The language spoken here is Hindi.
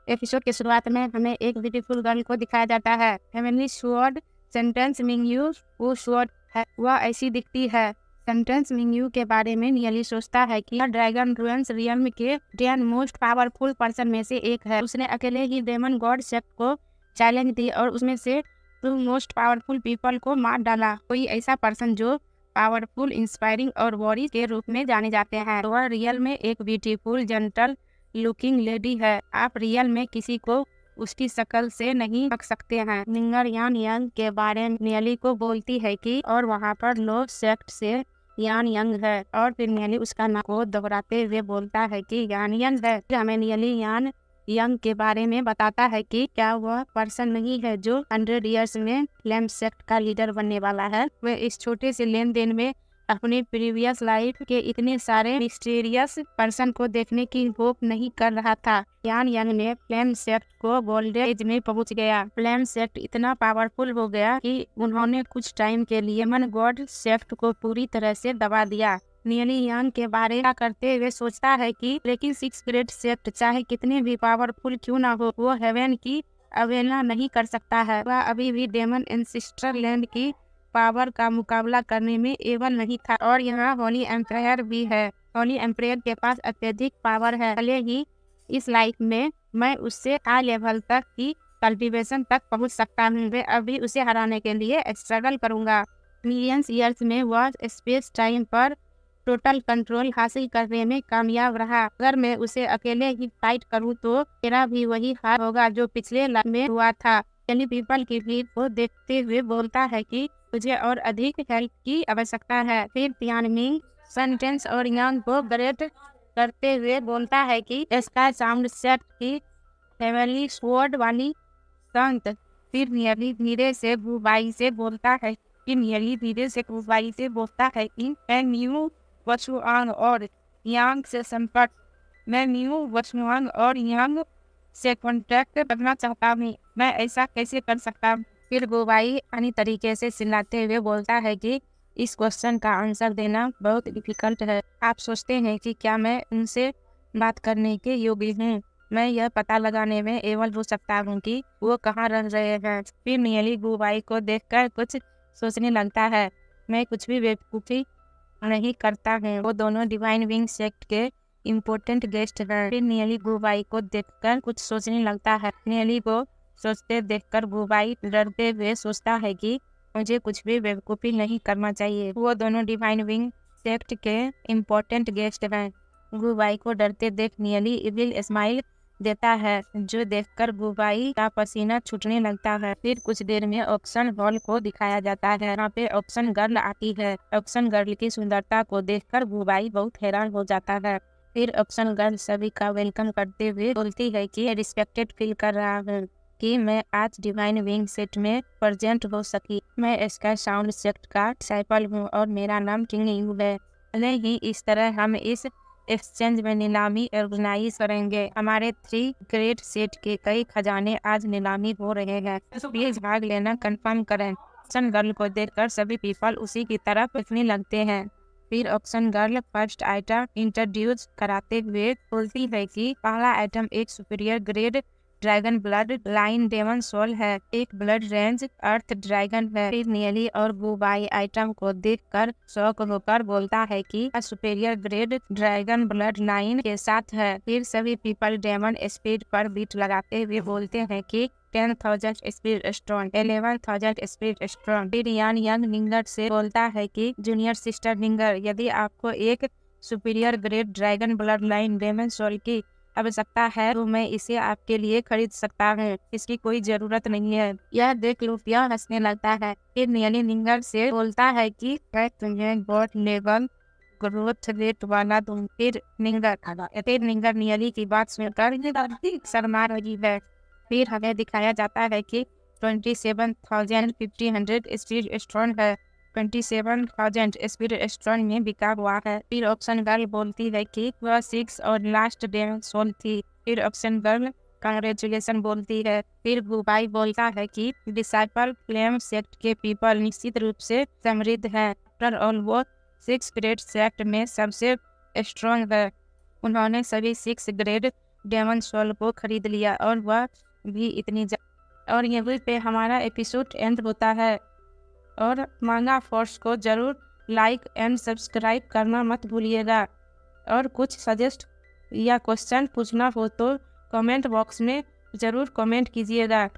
एपिसोड की शुरुआत में हमें एक ब्यूटीफुल गर्ल को दिखाया जाता है। हेवनली स्वॉर्ड सेंटेंस मिंगयू वो स्वॉर्ड है, वह ऐसी दिखती है। सेंटेंस मिंगयू के बारे में नियली सोचता है कि ड्रैगन रुएंस रियल्म के 10 मोस्ट पावरफुल पर्सन में से एक है। उसने अकेले ही डेमन गॉड सेक्ट को चैलेंज दी और उसमें से 2 मोस्ट पावरफुल पीपल को मार डाला। कोई ऐसा पर्सन जो पावरफुल, इंस्पायरिंग और वॉरियर के रूप में जाने जाते हैं। वह रियल में एक ब्यूटीफुल, जेंटल लुकिंग लेडी है। आप रियल में किसी को उसकी शक्ल से नहीं रख सकते हैं। निंगर यान यंग के बारे में नियली को बोलती है कि और वहाँ पर लोग सेक्ट से यान यंग है, और फिर नियली उसका नाम को दोहराते हुए बोलता है कि यान यंग है। फिर हमें नियली यान यंग के बारे में बताता है कि क्या वह पर्सन नहीं है जो 100 ईयर्स में फ्लेम सेक्ट का लीडर बनने वाला है। वह इस छोटे से लेन देन में अपनी प्रीवियस लाइफ के इतने सारे मिस्टीरियस पर्सन को देखने की होप नहीं कर रहा था। यान यंग ने फ्लेम सेक्ट को गोल्डन एज में पहुंच गया। फ्लेम सेक्ट इतना पावरफुल हो गया कि उन्होंने कुछ टाइम के लिए मन गॉड सेक्ट को पूरी तरह से दबा दिया। नियली यंग के बारे में करते हुए सोचता है कि लेकिन 6 ग्रेड सेक्ट चाहे कितने भी पावरफुल क्यों ना हो, वो हेवन की अवहेलना नहीं कर सकता है। वह अभी भी डेमन एंसेस्टर लैंड की पावर का मुकाबला करने में एबल नहीं था। और यहाँ होली एम्पायर भी है। होली एम्पायर के पास अत्यधिक पावर है। भले ही इस लाइफ में मैं उससे हाई लेवल तक की कल्टीवेशन तक पहुंच सकता हूँ, वे अभी उसे हराने के लिए स्ट्रगल करूंगा। मिलियंस ईयर्स में वह स्पेस टाइम पर टोटल कंट्रोल हासिल करने में कामयाब रहा। अगर मैं उसे अकेले ही फाइट करूं तो मेरा भी वही हाल होगा जो पिछले लाइफ में हुआ था। चली पीपल की भीड़ को देखते हुए बोलता है कि मुझे और अधिक हेल्प की आवश्यकता है। फिर तियानमिंग सेंटेंस और यांग को ग्रेट करते हुए बोलता है कि स्काई साउंड सेट की हेवनली स्वॉर्ड वाली संत। फिर नियली धीरे से बुबाई से बोलता है कि मैं न्यू वचुआंग और यांग से संपर्क मैं न्यू वचुआंग और यांग से कॉन्टैक्ट करना चाहता हूँ। मैं ऐसा कैसे कर सकता हूँ? फिर बुबाई अन्य तरीके से चिल्लाते हुए बोलता है कि इस क्वेश्चन का आंसर देना बहुत डिफिकल्ट है। आप सोचते हैं कि क्या मैं उनसे बात करने के योग्य हूँ? मैं यह पता लगाने में एबल हो सकता हूँ कि वो कहाँ रह रहे हैं। फिर नियली बुबाई को देखकर कुछ सोचने लगता है। मैं कुछ भी बेवकूफ़ी नहीं करता है। वो दोनों डिवाइन विंग सेक्ट के इम्पोर्टेंट गेस्ट हैं। फिर नियली बुबाई को देखकर कुछ सोचने लगता है। नियली को सोचते देखकर बुबाई डरते हुए सोचता है कि मुझे कुछ भी बेवकूफ़ी नहीं करना चाहिए। वो दोनों डिवाइन विंग सेक्ट के इम्पोर्टेंट गेस्ट हैं। बुबाई को डरते देख नियली इविल स्माइल देता है, जो देखकर बुबाई का पसीना छूटने लगता है। फिर कुछ देर में ऑक्शन हॉल को दिखाया जाता है। यहाँ पे ऑक्शन गर्ल आती है। ऑक्शन गर्ल की सुंदरता को देखकर बुबाई बहुत हैरान हो जाता है। फिर ऑक्शन गर्ल सभी का वेलकम करते हुए बोलती है कि रिस्पेक्टेड फील कर रहा हूँ कि मैं आज डिवाइन विंग सेट में प्रेजेंट हो सकी। मैं स्काई साउंड सेक्ट का डिसाइपल हूँ और मेरा नाम किंग यू है। भले ही इस तरह हम इस एक्सचेंज में नीलामी ऑर्गेनाइज करेंगे। हमारे 3 ग्रेट सेट के कई खजाने आज नीलामी हो रहे हैं। प्लीज भाग लेना कंफर्म करें। ऑक्शन गर्ल को देखकर सभी पीपल उसी की तरफ देखने लगते हैं। फिर auction girl first item introduce कराते हुए बोलती है कि पहला आइटम एक superior grade dragon blood line demon soul है। एक ब्लड रेंज अर्थ ड्रैगन है। फिर नियली और बुबाई आइटम को देखकर शौक होकर बोलता है कि superior grade dragon blood line के साथ है। फिर सभी पीपल डेमन स्पीड पर बीट लगाते हुए बोलते हैं कि 10,000 स्पीड स्ट्रॉन्ग, 11,000 स्पीड स्ट्रॉन्ग। फिर यान यंग निंगर से बोलता है कि जूनियर सिस्टर निंगर, यदि आपको एक superior grade dragon blood line demon soul की आवश्यकता है तो मैं इसे आपके लिए खरीद सकता हूँ। इसकी कोई जरूरत नहीं है। यह देख लूपिया हंसने लगता है। फिर नियली निंगर से बोलता है कि मैं तुम्हें गॉड लेवल ग्रोथ रेट वाला दूं। फिर निंगर नियली की बात सुनकर शर्मा रही है। फिर हमें दिखाया जाता है कि 27,500 स्पीड स्ट्रॉन्ग है। 27,000 स्पीड स्ट्रॉन्ग में बिका हुआ है। फिर ऑप्शन गर्ल बोलती है कि वह 6 और लास्ट डेमन सोल थी। फिर ऑप्शन गर्ल कांग्रेचुलेशन बोलती है। फिर बुबाई बोलता है कि डिसाइपल फ्लेम सेक्ट के पीपल निश्चित रूप से समृद्ध हैं। आफ्टर ऑल वो 6 ग्रेड सेक्ट में सबसे स्ट्रॉन्ग है। उन्होंने सभी 6 ग्रेड डेमन सोल को खरीद लिया और वह भी इतनी और यहीं पे हमारा एपिसोड एंड होता है। और मांगा फोर्स को ज़रूर लाइक एंड सब्सक्राइब करना मत भूलिएगा। और कुछ सजेस्ट या क्वेश्चन पूछना हो तो कमेंट बॉक्स में ज़रूर कमेंट कीजिएगा।